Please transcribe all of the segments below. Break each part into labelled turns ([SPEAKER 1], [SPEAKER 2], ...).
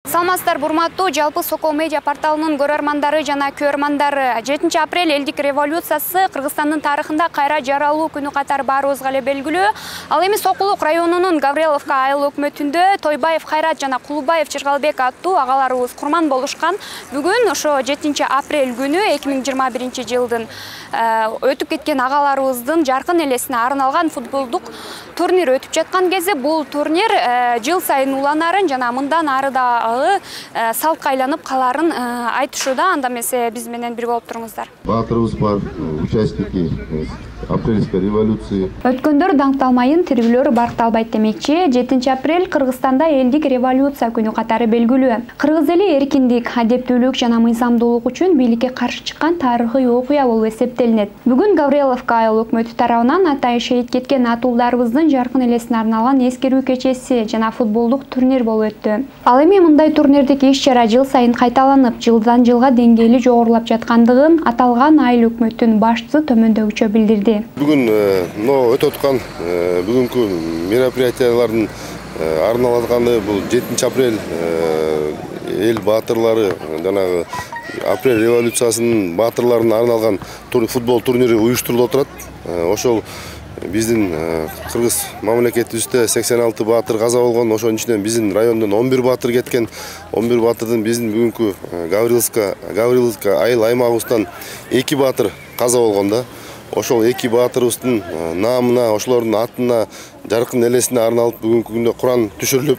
[SPEAKER 1] Саламатсыздар, урматтуу жалпы Сокол медиа порталынын көрөрмандары жана көрмандары. 7 апрель элдик революциясы Кыргызстандын тарыхында кайра жаралуу күнү катары баарыбызга эле белгилүү. Ал эми Сокулук районунун Гавриловка айыл өкмөтүндө Тойбаев Кайрат жана Кулубаев Жыргалбек аттуу агаларыбыз курман болушкан. Бүгүн ошо 7 апрель күнү 2021 жылдын өтүп кеткен агаларыбыздын жаркын элесине арналган футболдук турнир өтүп жаткан кезде бул турнир жыл сайын уланарын жана мындан ары да салтка айланып каларын айтышууда. Анда эмесе биз менен бир болуп туруңуздар.
[SPEAKER 2] Баатырыбыз бар, участники апрельской революции.
[SPEAKER 1] Өткөндөр даңкталмайын, тирүүлөр баркталбайт демекчи. 7 апрель Кыргызстанда элдик революция күнү катары белгилүү. Кыргыз эли эркиндик, адептүүлүк жана мыйзамдуулук үчүн бийликке каршы чыккан тарыхый окуя болуп эсептелинет. Бүгүн Гавриловка айыл өкмөтү тарабынан атайын шейит кеткен атуулдарыбыздын жаркын элесине арналган эскерүү кечеси жана футболдук турнир болуп өттү. Ал эми мындай турнирдик иш-чара жыл сайын кайталанып, жылдан жылга деңгээли жогорулап жаткандыгын аталган айыл өкмөттүн башчысы төмөндөгүчө билдирди.
[SPEAKER 2] Бүгүн өтүп аткан бүгүнкү мероприятиялардын арналганы бул 7 апрель эл баатырлары жанагы апрель революциясынын баатырларына арналган футбол турнири уюштурулуп турат. Ошол биздин кыргыз мамлекетибизде 86 баатыр каза болгон, ошонун ичинен биздин райондон 11 баатыр кеткен. 11 баатырдын биздин бүгүнкү Гавриловка айыл аймагыбыздан 2 баатыр каза болгон да. Ошол 2 баатырыбыздын наамына, ошолордун атына жаркын элесине арналып бүгүнкү күндө Куран түшүрүлүп,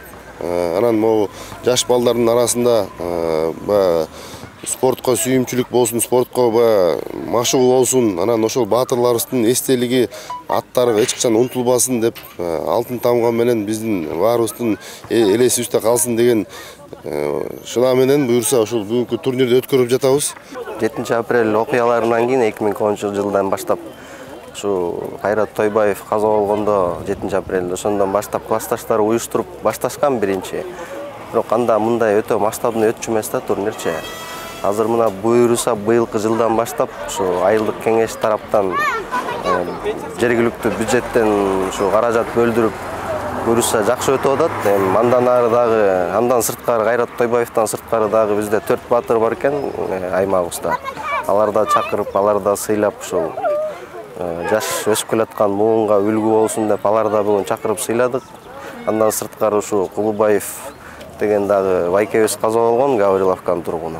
[SPEAKER 2] анан могу жаш балдардын арасында спортко сүйүмчүлүк болсун, спортко машыгуу болсун, анан ошол баатырларыбыздын эстелиги, аттары эч качан унутулбасын деп, алтын тамга менен биздин баарыбыздын элесибизде калсын деген шына менен буюрса ошол бүгүнкү турнирди өткөрүп жатабыз.
[SPEAKER 3] 7 апрель окуяларынан кийин 2010 жылдан баштап ушу Кайрат Тойбаев каза болгондо 7 апрель ошондон баштап классташтар уюштуруп башташкан биринчи. Бирок анда мындай өтө масштабный өтчү эмес да турнирчи. Азыр мына буюрса быйылкы жылдан баштап ушу айылдык кеңеш тараптан жергиликтүү бюджеттен ушу каражат бөлдүрүп буюрса жакшы өтүп атат. Андан ары дагы, андан сырткары Кайрат Тойбаевтан сырткары дагы бизде 4 баатыр бар экен аймагыбызда. Аларда чакырып, аларда сыйлап ушул жаш өсүп келаткан муунга үлгү болсун деп аларда бүгүн чакырып сыйладык. Андан сырткары ушу Кулубаев деген дагы байкебиз каза болгон Гавриловканын тургуну.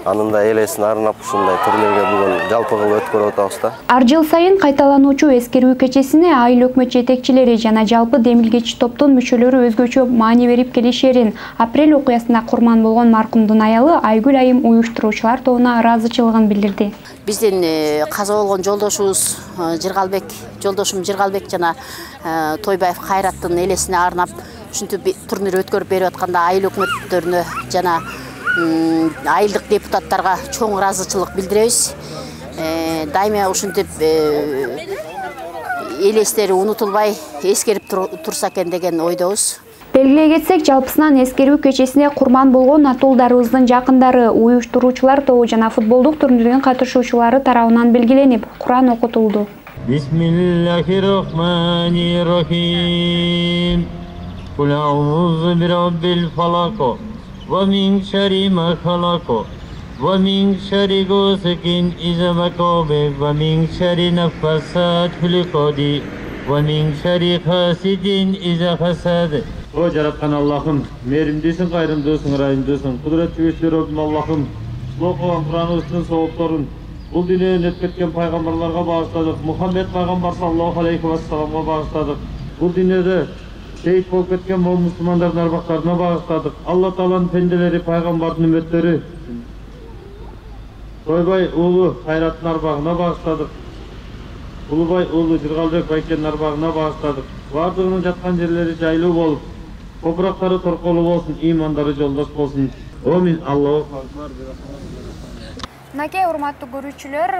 [SPEAKER 3] Анын да элесине арнап ушундай турнирге бүгүн жалпы кылып өткөрүп атабыз да.
[SPEAKER 1] Ар жыл сайын кайталануучу эскерүү кечесине айыл өкмөт жетекчилери жана жалпы демилгечи топтун мүчөлөрү өзгөчө маани берип келишерин апрель окуясында курман болгон маркумдун аялы Айгүл айым уюштуруучулар тобуна ыраазычылыгын билдирди.
[SPEAKER 4] Биздин каза болгон жолдошубуз жолдошум Жыргалбек жана Тойбаев Кайраттын элесине арнап ушинтип турнир өткөрүп берип атканда айыл өкмөттөрүнө жана айылдык депутаттарга чоң ыраазычылык билдиребиз. Дайыма ушинтип элестери унутулбай эскерип турса экен деген ойдобуз.
[SPEAKER 1] Белгилей кетсек, жалпысынан эскерүү кечесине курман болгон атуулдарыбыздын жакындары, уюштуруучулар тобу жана футболдук турнирдин катышуучулары тарабынан белгиленип, Куран окутулду.
[SPEAKER 5] Бисмиллахир-рахманир-рахим. Кул аузу бираббил фалак. ومن شر ما خلق ومن شر غاسق إذا وقب ومن شر النفاثات في العقد ومن شر حاسد إذا حسد. O yaratkan Allah'ım, merimlisin, gayrımdısın, rahimlisin, kudretli güçlü Rabbim Allah'ım, bu okuyan Kur'an'ın soğukların, bu dünyaya netmetken peygamberlerine bağışladık, Muhammed Peygamber sallallahu aleyhi ve sellem'e bağışladık. Bu dünyada şehit bolup ketken bu Müslümanların arbaklarına bağışladık. Allah Teala'nın pendeleri, peygamberin ümmetleri, Toybay oğlu Kayrat'ın arbağına bağışladık. Kulubay oğlu Jırgalbek Bayken'in arbağına bağışladık. Vardığının jatkan yerleri jaylı bolup, toprakları torkolu olsun, imanları yoldaş olsun. Amin. Allahu Akbar.
[SPEAKER 1] Мынакей урматтуу көрүүчүлөр,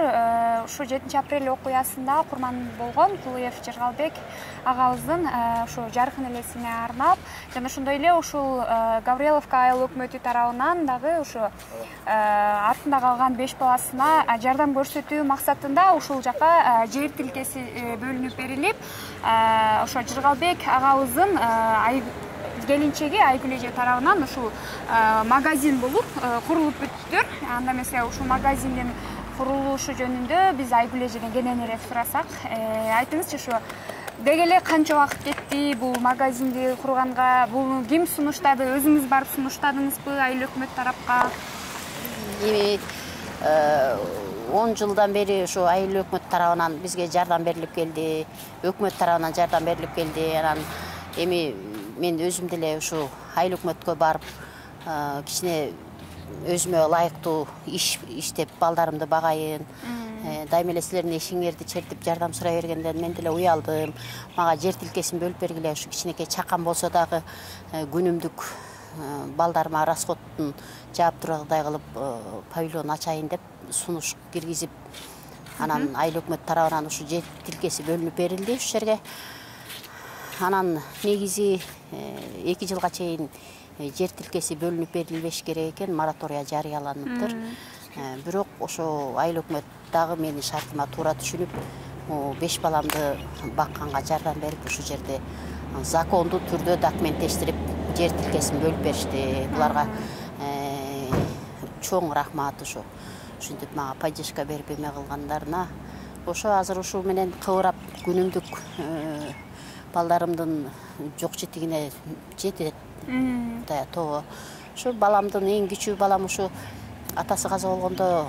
[SPEAKER 1] ушу 7 апрель окуясында курман болгон Кулуев Жыргалбек агабыздын ушу жаркын элесине арнап, жана ошондой эле ушул Гавриловка айыл өкмөтү тарабынан дагы ушу артында калган 5 баласына жардам көрсөтүү максатында ушул жака жер тилкеси бөлүнүп берилип, ошо Жыргалбек агабыздын келинчеги Айгүл эже тарабынан ушул магазин болуп курулуп бүттүр. Анда эмесе ушул магазиндин курулушу жөнүндө биз Айгүл эжеден кененирээк сурасак, айтыңызчы ушу деги эле канча убакыт кетти бул магазинди курганга? Бул ким сунуштады? Өзүңүз барып сунуштадыңызбы айыл өкмөт тарапка?
[SPEAKER 4] Эми 10 жылдан бери ушу айыл өкмөт тарабынан бизге жардам берилип келди. Өкмөт тарабынан жардам берилип келди. Анан эми мен өзүм деле ушу айыл өкмөткө барып кичине өзүмө ылайыктуу иш иштеп балдарымды багайын. Дайым эле силердин эшиңерди чертип жардам сурай бергенден мен деле уялдым. Мага жер тилкесин бөлүп бергиле, ушу кичинекей чакан болсо дагы күнүмдүк балдарыма расходтун жаап тургандай кылып павильон ачайын деп сунуш киргизип, анан айыл өкмөт тарабынан ушу жер тилкеси бөлүнүп берилди ушул жерге. Анан негизи 2 жылга чейин жер тилкеси бөлүнүп берилбеш керек экен, моратория жарыяланыптыр. Бирок ошо айыл өкмөт дагы менин шартыма туура түшүнүп, 5 баламды бакканга жардам берип, ушул жерде закондуу түрдө документтештирип, жер тилкесин бөлүп беришти. Буларга чоң рахмат ушу. Ушинтип мага поддержка берип эме кылгандарына. Ошо азыр ушул менен кыбырап күнүмдүк балдарымдын жок жетигине жетет. Тоо. Ушу баламдын эң кичүү балам ушу атасы каза болгондо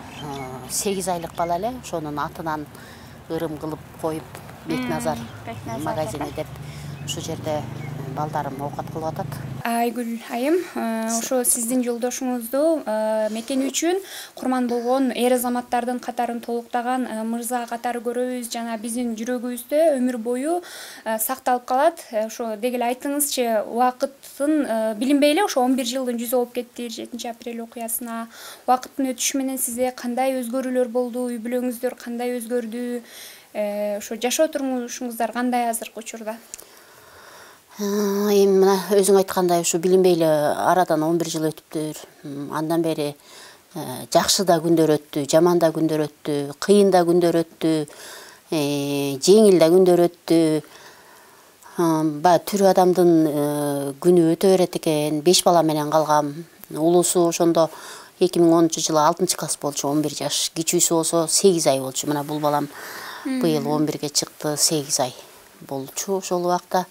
[SPEAKER 4] 8 айлык бала эле, ошонун атынан ырым кылып коюп, Бекназар магазини деп ушул жерде балдарым оокат кылып атат.
[SPEAKER 1] Айгүл айым, ошо сиздин жолдошуңузду мекени үчүн курман болгон эр азаматтардын катарын толуктаган мырза катары көрөбүз, жана биздин жүрөгүбүздө өмүр бою сакталып калат. Ошо деги эле айтыңызчы, убакыттын билинбей эле ошо 11 жылдын жүзү болуп кетти 7 апрель окуясына. Убакыттын өтүшү менен сизде кандай өзгөрүүлөр болду? Үй бүлөңүздөр кандай өзгөрдү? Ошо жашоо турмушуңуздар кандай азыркы учурда?
[SPEAKER 4] Эми мына өзүң айткандай ушу билинбей эле арадан 11 жыл өтүптүр. Андан бери жакшы да күндөр өттү, жаман да күндөр өттү, кыйын да күндөр өттү, жеңил да күндөр өттү. Түрү адамдын күнү өтө берет экен. 5 бала менен калгам. Улусу ошондо 2010-жылы 6-класс болчу, 11 жаш. Кичүүсү болсо 8 ай болчу. Мына бул балам быйыл 11ге чыкты, 8 ай болчу ошол убакта.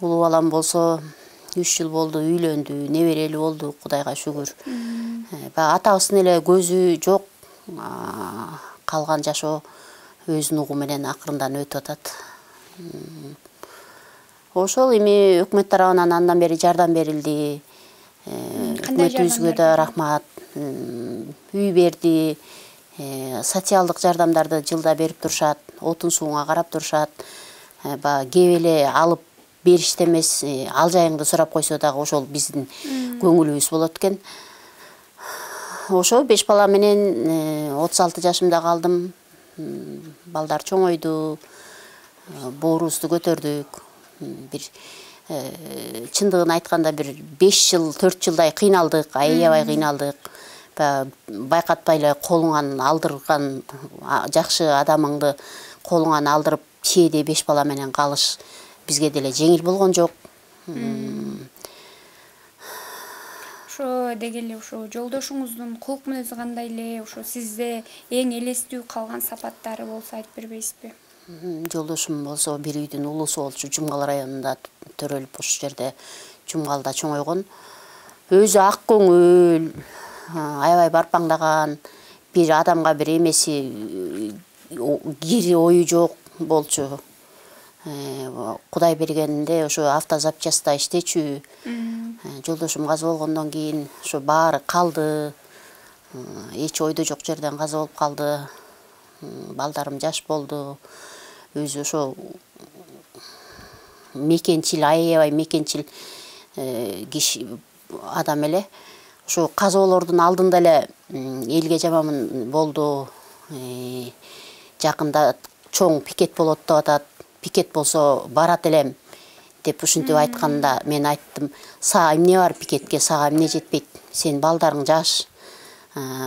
[SPEAKER 4] Улуу балам болсо 3 жыл болду, үйлөндү, неберели болду, Кудайга шүгүр. Атабыздын эле көзү жок, калган жашоо өзүнүн угу менен акырындан өтүп атат. Ошол эми өкмөт тарабынан андан бери жардам берилди. Өкмөтүбүзгө да рахмат. Үй берди, социалдык жардамдарды жылда берип турушат, отун сууңа карап турушат. Кеп эле алып бериште эмес, ал жайыңды сурап койсо дагы ошол биздин көңүлүбүз болот экен. Ошо 5 бала менен 36 жашымда калдым. Балдар чоңойду, боорубузду көтөрдүк. Бир чындыгын айтканда бир 5 жыл, 4 жылдай кыйналдык, аябай кыйналдык. Байкатпай эле колуңан алдырган жакшы адамыңды колуңан алдырып, чээде 5 бала менен калыш бизге деле жеңил болгон жок.
[SPEAKER 1] Ошо деги эле ошо жолдошуңуздун кулк мүнөзү кандай эле, ошо сизде эң элестүү калган сапаттары болсо айтып бербейсизби?
[SPEAKER 4] Жолдошум болсо бир үйдүн улусу болчу, Жумгал районунда төрөлүп ушул жерде Жумгалда чоңойгон. Өзү ак көңүл, аябай барпаңдаган, бир адамга бир эмеси кири ою жок болчу. Кудай бергенинде ошо автозапчастьта иштечү. Жолдошум каза болгондон кийин ошо баары калды. Эч ойдо жок жерден каза болуп калды. Балдарым жаш болду. Өзү ошо мекенчил, аябай мекенчил киши адам эле. Ошо казоолордун алдында эле элге жаман болду. Жакында чоң пикет болот деп атат. Пикет болсо барат элем деп ушинтип айтканда мен айттым, сага эмне бар пикетке, сага эмне жетпейт, сен балдарың жаш.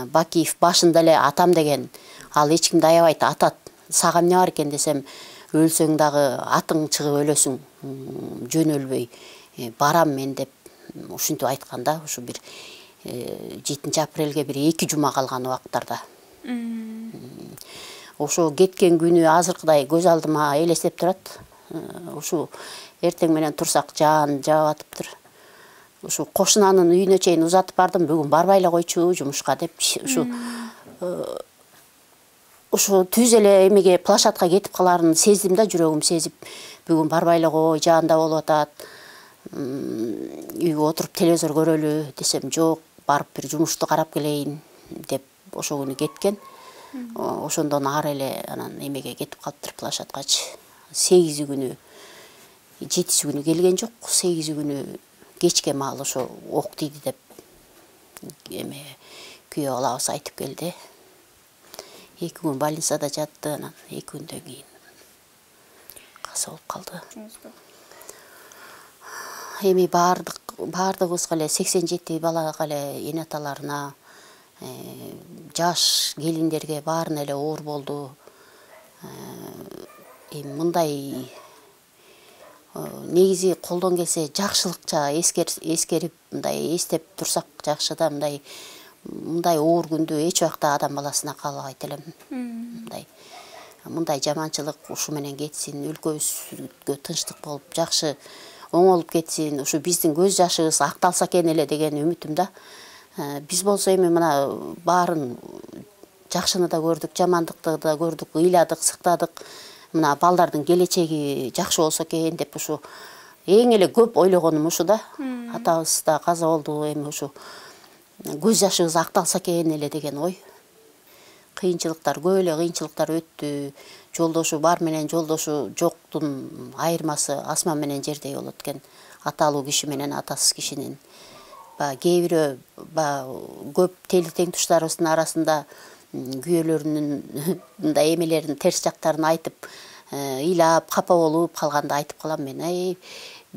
[SPEAKER 4] Бакиев башында эле атам деген, ал эч кимди аябайт, атат. Сага эмне бар экен десем, өлсөң дагы атың чыгып өлөсүң, жөн өлбөй. барам мен деп ушинтип айтканда, ушу бир 7 апрелге бир 2 жума калган убактарда. Ошо кеткен күнү азыркыдай көз алдыма элестеп турат. Ушу эртең менен турсак жаан жаап атыптыр. Ушу кошунанын үйүнө чейин узатып бардым, бүгүн барбай эле койчу жумушка деп. Ушу түз эле эмеге плашатка кетип каларын сездим да, жүрөгүм сезип, бүгүн барбай эле кой, жаанда болуп атат. Үйгө отуруп телевизор көрөлү десем, жок, барып бир жумушту карап келейин деп ошо күнү кеткен. Ошондон ары эле анан эмеге кетип калыптыр, плашаткачы. 8 күнү, 7 күнү келген жок, 8 күнү кечке маал ошо ок тийди деп эме күйөө алабыз айтып келди. 2 күн больницада жатты, анан 2 күндөн кийин каза болуп калды. Эми бардыгыбызга эле 87 балага эле эне аталарына, жаш келиндерге баарына эле оор болду. Эми мындай негизи колдон келсе жакшылыкча эскерип, мындай эстеп турсак жакшы да, мындай оор күндү эч убакта адам баласына каалабайт элем. Мындай жаманчылык ушу менен кетсин, өлкөбүзгө тынчтык болуп, жакшы оңолуп кетсин, ушу биздин көз жашыбыз акталса экен эле деген үмүтүм да. Биз болсо эми мына баарын жакшыны да көрдүк, жамандыкты да көрдүк, ыйладык, сыктадык. Мына балдардын келечеги жакшы болсо экен деп ушу эң эле көп ойлогонум ушу да. Атабыз да каза болду, эми ушу көз жашыбыз акталса экен эле деген ой. Кыйынчылыктар, көп эле кыйынчылыктар өттү. Жолдошу бар менен жолдошу жоктун айырмасы асман менен жердей болот экен. Аталуу киши менен атасыз кишинин. Кээ бирөө көп тең туштарыбыздын арасында күйөөлөрүнүн мындай эмелерин, терс жактарын айтып, ыйлап, капа болуп калганда айтып калам мен.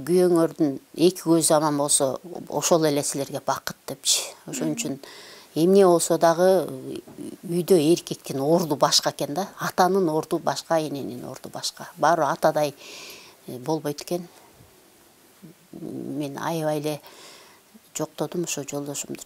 [SPEAKER 4] Күйөөңөрдүн 2 көзү аман болсо, ошол эле силерге бакыт депчи. Ошон үчүн эмне болсо дагы үйдө эркектин орду башка экен да. Атанын орду башка, эненин орду башка. Баары атадай болбойт экен. Мен аябай эле жоктодум ошо жолдошумду.